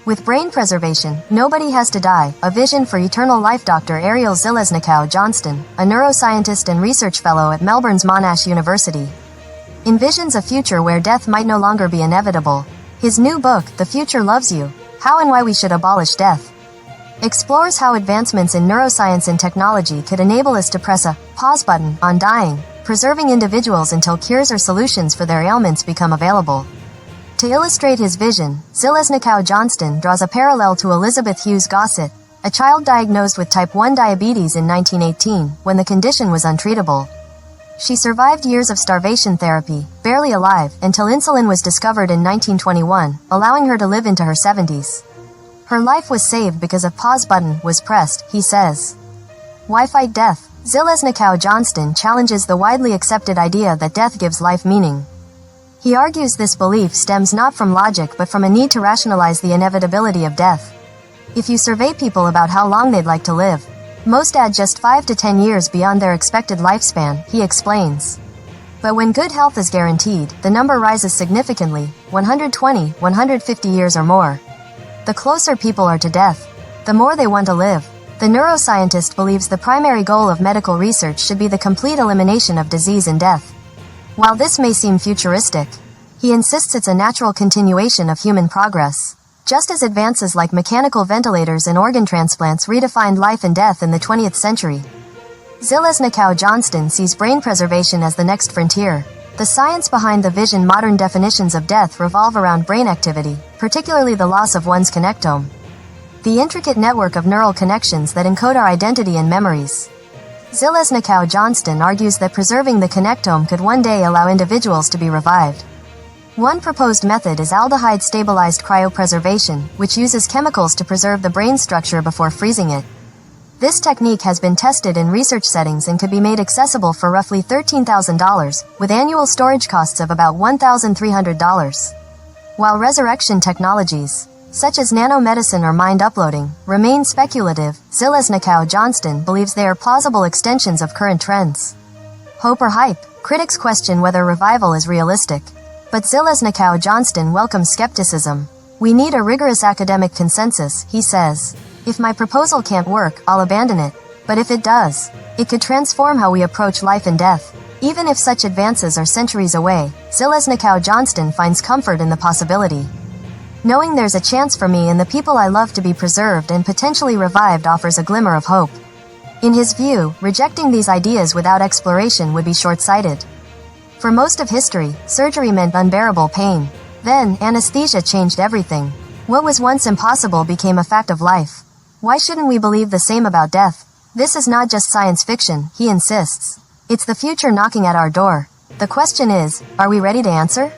With brain preservation, nobody has to die, a vision for eternal life. Dr. Ariel Zeleznikow-Johnston, a neuroscientist and research fellow at Melbourne's Monash University, envisions a future where death might no longer be inevitable. His new book, The Future Loves You: How and Why We Should Abolish Death, explores how advancements in neuroscience and technology could enable us to press a pause button on dying, preserving individuals until cures or solutions for their ailments become available. To illustrate his vision, Zeleznikow-Johnston draws a parallel to Elizabeth Hughes Gossett, a child diagnosed with type 1 diabetes in 1918, when the condition was untreatable. She survived years of starvation therapy, barely alive, until insulin was discovered in 1921, allowing her to live into her 70s. Her life was saved because a pause button was pressed, he says. Why fight death? Zeleznikow-Johnston challenges the widely accepted idea that death gives life meaning. He argues this belief stems not from logic but from a need to rationalize the inevitability of death. If you survey people about how long they'd like to live, most add just 5 to 10 years beyond their expected lifespan, he explains. But when good health is guaranteed, the number rises significantly, 120, 150 years or more. The closer people are to death, the more they want to live. The neuroscientist believes the primary goal of medical research should be the complete elimination of disease and death. While this may seem futuristic, he insists it's a natural continuation of human progress, just as advances like mechanical ventilators and organ transplants redefined life and death in the 20th century. Zeleznikow-Johnston sees brain preservation as the next frontier. The science behind the vision. Modern definitions of death revolve around brain activity, particularly the loss of one's connectome, the intricate network of neural connections that encode our identity and memories. Zeleznikow-Johnston argues that preserving the connectome could one day allow individuals to be revived. One proposed method is aldehyde-stabilized cryopreservation, which uses chemicals to preserve the brain structure before freezing it. This technique has been tested in research settings and could be made accessible for roughly $13,000, with annual storage costs of about $1,300. While resurrection technologies, such as nanomedicine or mind uploading, remain speculative, Zeleznikow-Johnston believes they are plausible extensions of current trends. Hope or hype? Critics question whether revival is realistic. But Zeleznikow-Johnston welcomes skepticism. We need a rigorous academic consensus, he says. If my proposal can't work, I'll abandon it. But if it does, it could transform how we approach life and death. Even if such advances are centuries away, Zeleznikow-Johnston finds comfort in the possibility. Knowing there's a chance for me and the people I love to be preserved and potentially revived offers a glimmer of hope. In his view, rejecting these ideas without exploration would be short-sighted. For most of history, surgery meant unbearable pain. Then, anesthesia changed everything. What was once impossible became a fact of life. Why shouldn't we believe the same about death? This is not just science fiction, he insists. It's the future knocking at our door. The question is, are we ready to answer?